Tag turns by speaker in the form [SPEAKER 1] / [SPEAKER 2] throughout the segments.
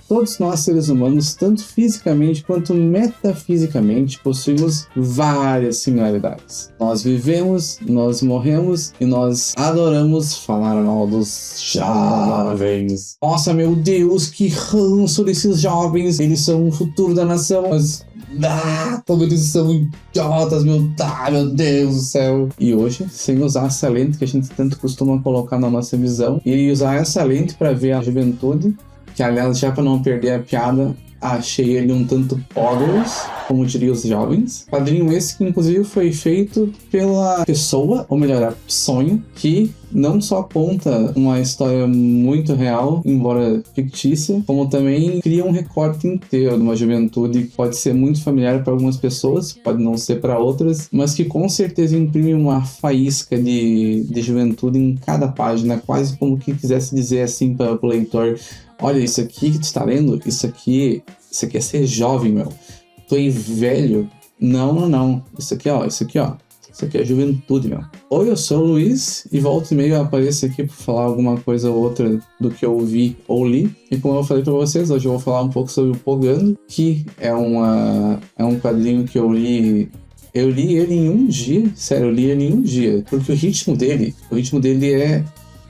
[SPEAKER 1] Todos nós, seres humanos, tanto fisicamente quanto metafisicamente, possuímos várias similaridades. Nós vivemos, nós morremos e nós adoramos falar mal dos jovens. Nossa, meu Deus, que ranço desses jovens. Eles são o futuro da nação, mas... como eles são idiotas, meu Deus do céu. E hoje, sem usar essa lente que a gente tanto costuma colocar na nossa visão, e usar essa lente para ver a juventude, que aliás, já para não perder a piada, achei ele um tanto poggers, como diriam os jovens. Quadrinho esse que inclusive foi feito pela pessoa, ou melhor, a Sonho, que não só conta uma história muito real, embora fictícia, como também cria um recorte inteiro de uma juventude que pode ser muito familiar para algumas pessoas, pode não ser para outras, mas que com certeza imprime uma faísca de juventude em cada página, quase como que quisesse dizer assim para o leitor: olha, isso aqui que tu está lendo, isso aqui é ser jovem, meu. Tu é velho? Não. Isso aqui é juventude, meu. Oi, eu sou o Luiz e volta e meia eu apareço aqui para falar alguma coisa ou outra do que eu vi ou li. E como eu falei para vocês, hoje eu vou falar um pouco sobre o Pogando, que é um quadrinho que eu li. Eu li ele em um dia, sério, eu li ele em um dia, porque o ritmo dele é...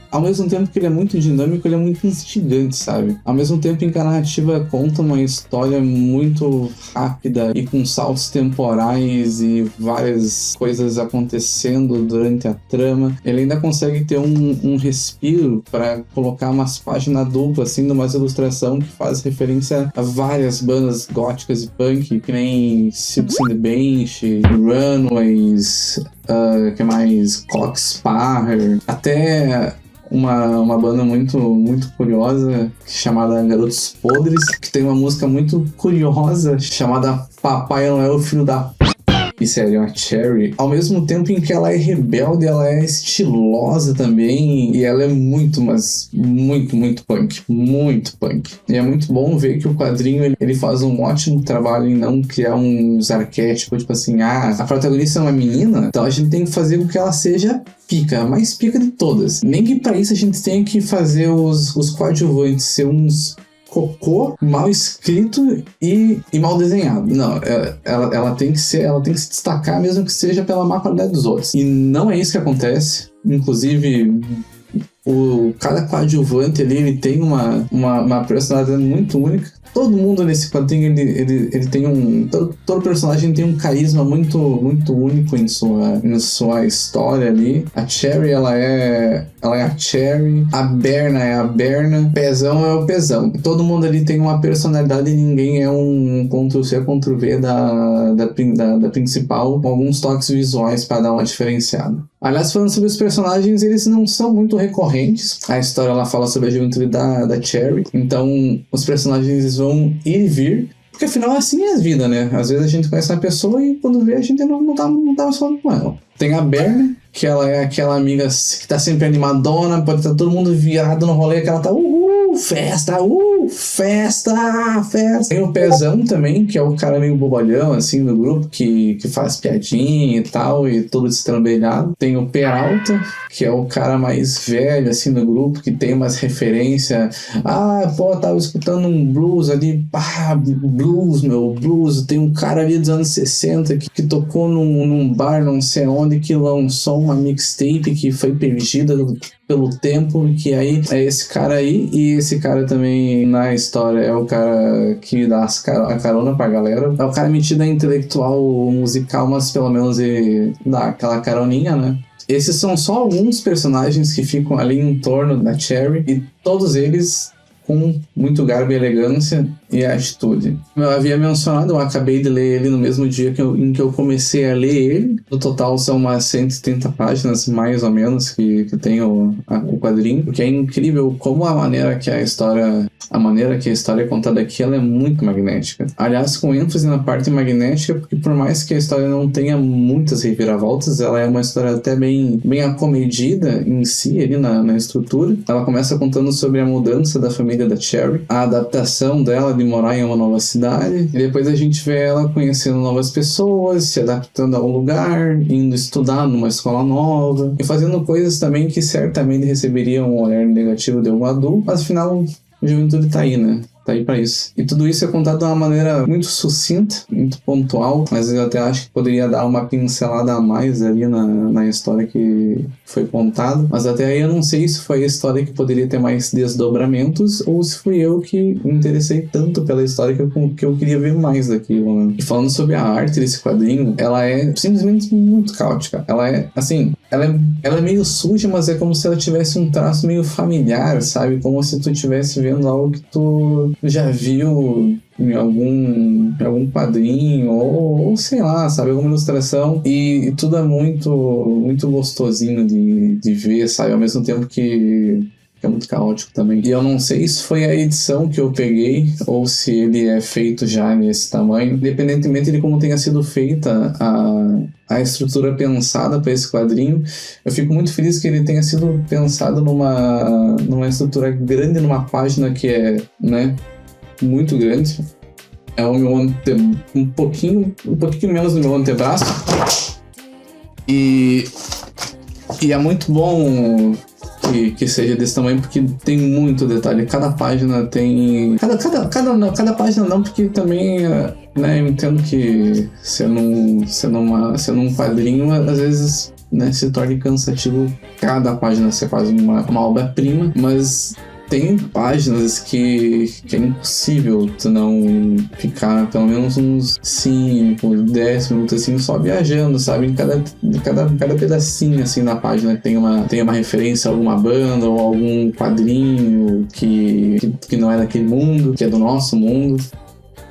[SPEAKER 1] Ao mesmo tempo que ele é muito dinâmico, ele é muito instigante, sabe? Ao mesmo tempo em que a narrativa conta uma história muito rápida e com saltos temporais e várias coisas acontecendo durante a trama, ele ainda consegue ter um respiro para colocar umas páginas duplas, assim, numa ilustração que faz referência a várias bandas góticas e punk, que nem Silks and the Bench, Runaways, que mais? Coxsparrer, até... Uma banda muito curiosa chamada Garotos Podres, que tem uma música muito curiosa chamada Papai Não É o Filho da P... E sério, a Cherry, ao mesmo tempo em que ela é rebelde, ela é estilosa também, e ela é muito punk, muito punk. E é muito bom ver que o quadrinho, ele faz um ótimo trabalho em não criar uns arquétipos, tipo assim, a protagonista é uma menina, então a gente tem que fazer com que ela seja pica, a mais pica de todas. Nem que pra isso a gente tenha que fazer os coadjuvantes ser uns cocô, mal escrito e mal desenhado. Não, ela tem que se destacar, mesmo que seja pela má qualidade dos outros. E não é isso que acontece. Inclusive, cada coadjuvante ali, ele tem uma personalidade muito única. Todo mundo nesse quadrinho, ele tem todo personagem tem um carisma muito único em sua história ali. A Cherry, ela é a Cherry. A Berna é a Berna. Pezão é o Pezão. Todo mundo ali tem uma personalidade e ninguém é um Ctrl-C, Ctrl-V da principal, com alguns toques visuais para dar uma diferenciada. Aliás, falando sobre os personagens, eles não são muito recorrentes. A história ela fala sobre a juventude da Cherry. Então, os personagens eles vão ir e vir. Porque afinal, assim é a vida, né? Às vezes a gente conhece uma pessoa e quando vê a gente não tá mais falando com ela. Tem a Berna, que ela é aquela amiga que tá sempre animadona, pode estar todo mundo virado no rolê, que ela tá festa. Tem o Pezão também, que é o cara meio bobalhão, assim, do grupo, que faz piadinha e tal, e todo estrambelhado. Tem o Peralta, que é o cara mais velho, assim, do grupo, que tem umas referências. Tava escutando um blues ali, blues. Tem um cara ali dos anos 60 que tocou num bar, não sei onde, que lançou uma mixtape que foi perdida pelo tempo, que aí é esse cara aí, e esse cara também na história é o cara que dá a carona pra galera. É o cara metido a intelectual musical, mas pelo menos ele dá aquela caroninha, né? Esses são só alguns personagens que ficam ali em torno da Cherry, e todos eles com muito garbo e elegância e atitude. Como eu havia mencionado, eu acabei de ler ele no mesmo dia em que eu comecei a ler ele. No total são umas 130 páginas, mais ou menos, que tem o quadrinho, porque é incrível como a maneira que a história é contada aqui, ela é muito magnética. Aliás, com ênfase na parte magnética, porque por mais que a história não tenha muitas reviravoltas, ela é uma história até bem acomedida em si, ali na estrutura. Ela começa contando sobre a mudança da família da Cherry, a adaptação dela de morar em uma nova cidade, e depois a gente vê ela conhecendo novas pessoas, se adaptando ao lugar, indo estudar numa escola nova, e fazendo coisas também que certamente receberiam um olhar negativo de algum adulto, mas afinal, a juventude tá aí, né? tá aí pra isso. E tudo isso é contado de uma maneira muito sucinta, muito pontual, mas eu até acho que poderia dar uma pincelada a mais ali na história que foi contada. Mas até aí eu não sei se foi a história que poderia ter mais desdobramentos ou se fui eu que me interessei tanto pela história que eu queria ver mais daquilo, né? E falando sobre a arte desse quadrinho, ela é simplesmente muito caótica. Ela é, assim, ela é meio suja, mas é como se ela tivesse um traço meio familiar, sabe? Como se tu estivesse vendo algo que tu já viu em algum quadrinho ou sei lá, sabe? Alguma ilustração. E tudo é muito, muito gostosinho de ver, sabe? Ao mesmo tempo que é muito caótico também. E eu não sei se foi a edição que eu peguei ou se ele é feito já nesse tamanho. Independentemente de como tenha sido feita a estrutura pensada para esse quadrinho, eu fico muito feliz que ele tenha sido pensado numa estrutura grande, numa página que é, né, muito grande. É um pouquinho menos do meu antebraço. E é muito bom que seja desse tamanho, porque tem muito detalhe. Cada página tem... Cada página não, porque também, né, eu entendo que sendo um quadrinho, às vezes, né, se torna cansativo cada página ser quase uma obra-prima, mas tem páginas que é impossível tu não ficar pelo menos uns 5, 10 minutos assim só viajando, sabe? Em cada pedacinho assim na página tem uma referência a alguma banda ou algum quadrinho que não é daquele mundo, que é do nosso mundo.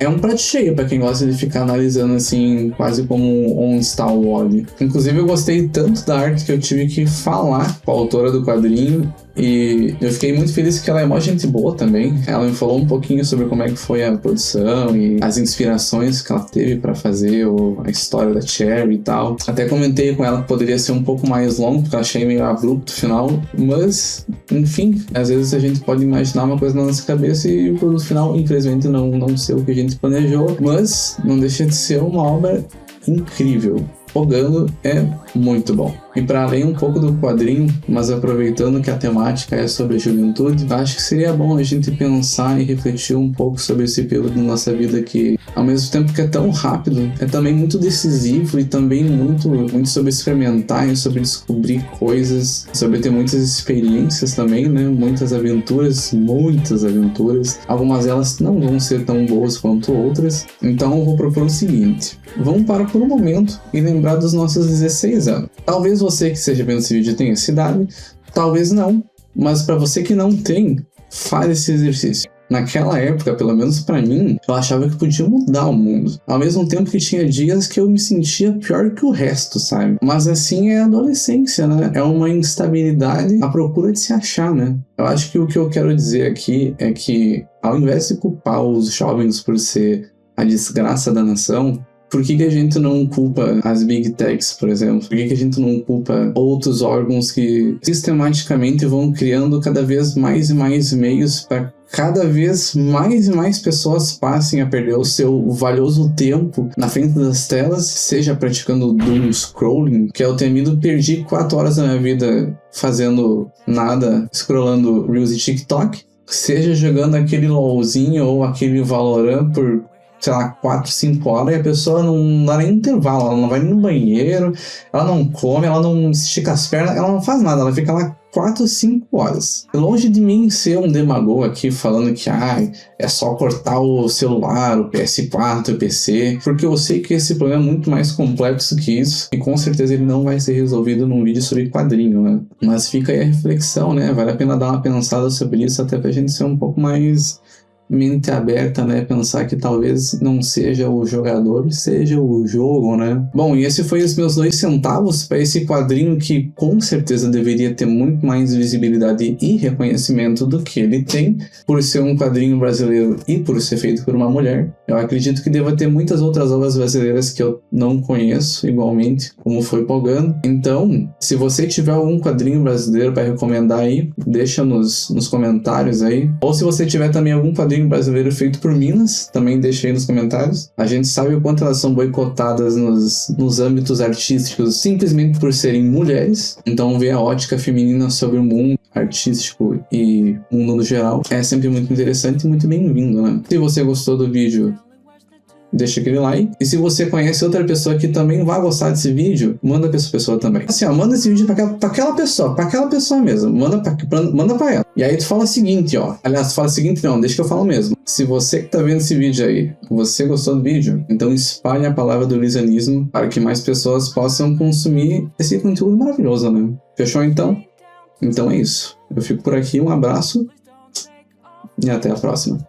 [SPEAKER 1] É um prato cheio pra quem gosta de ficar analisando assim, quase como um Star Wars. Inclusive eu gostei tanto da arte que eu tive que falar com a autora do quadrinho. E eu fiquei muito feliz que ela é mó gente boa também. Ela me falou um pouquinho sobre como é que foi a produção e as inspirações que ela teve pra fazer a história da Cherry e tal. Até comentei com ela que poderia ser um pouco mais longo, porque eu achei meio abrupto o final. Mas, enfim, às vezes a gente pode imaginar uma coisa na nossa cabeça e o produto final, infelizmente, não ser o que a gente planejou. Mas não deixa de ser uma obra incrível. Pogando é muito bom. E para além um pouco do quadrinho, mas aproveitando que a temática é sobre a juventude, acho que seria bom a gente pensar e refletir um pouco sobre esse período da nossa vida que, ao mesmo tempo que é tão rápido, é também muito decisivo e também muito, muito sobre experimentar e sobre descobrir coisas, sobre ter muitas experiências também, né? Muitas aventuras. Algumas delas não vão ser tão boas quanto outras. Então eu vou propor o seguinte: vamos parar por um momento e lembrar dos nossos 16 anos. Talvez você que esteja vendo esse vídeo tenha essa idade, talvez não, mas para você que não tem, faz esse exercício. Naquela época, pelo menos pra mim, eu achava que podia mudar o mundo. Ao mesmo tempo que tinha dias que eu me sentia pior que o resto, sabe? Mas assim é a adolescência, né? É uma instabilidade à procura de se achar, né? Eu acho que o que eu quero dizer aqui é que, ao invés de culpar os jovens por ser a desgraça da nação, por que a gente não culpa as Big Techs, por exemplo? Por que a gente não culpa outros órgãos que sistematicamente vão criando cada vez mais e mais meios para cada vez mais e mais pessoas passem a perder o seu valioso tempo na frente das telas, seja praticando doom scrolling, que é o temido perdi 4 horas da minha vida fazendo nada, scrollando Reels e TikTok, seja jogando aquele LOLzinho ou aquele Valorant por, sei lá, 4, 5 horas e a pessoa não dá nem intervalo, ela não vai no banheiro, ela não come, ela não estica as pernas, ela não faz nada, ela fica lá 4, 5 horas. Longe de mim ser um demagogo aqui falando que é só cortar o celular, o PS4, o PC, porque eu sei que esse problema é muito mais complexo que isso e com certeza ele não vai ser resolvido num vídeo sobre quadrinho, né? Mas fica aí a reflexão, né? Vale a pena dar uma pensada sobre isso até pra gente ser um pouco mais mente aberta, né? Pensar que talvez não seja o jogador, seja o jogo, né? Bom, e esse foi os meus 2 centavos para esse quadrinho que com certeza deveria ter muito mais visibilidade e reconhecimento do que ele tem, por ser um quadrinho brasileiro e por ser feito por uma mulher. Eu acredito que deva ter muitas outras obras brasileiras que eu não conheço igualmente, como foi Pogando. Então, se você tiver algum quadrinho brasileiro para recomendar aí, deixa nos comentários aí. Ou se você tiver também algum quadrinho quadrinho brasileiro feito por Minas, também deixei nos comentários. A gente sabe o quanto elas são boicotadas nos âmbitos artísticos simplesmente por serem mulheres. Então ver a ótica feminina sobre o mundo artístico e mundo no geral é sempre muito interessante e muito bem-vindo, né? Se você gostou do vídeo, deixa aquele like. E se você conhece outra pessoa que também vai gostar desse vídeo, manda pra essa pessoa também. Assim, ó, manda esse vídeo pra aquela pessoa mesmo. Manda pra ela. E aí tu fala o seguinte, ó. Aliás, tu fala o seguinte, não, deixa que eu falo mesmo. Se você que tá vendo esse vídeo aí, você gostou do vídeo, então espalhe a palavra do Lisianismo para que mais pessoas possam consumir esse conteúdo maravilhoso, né? Fechou então? Então é isso. Eu fico por aqui, um abraço e até a próxima.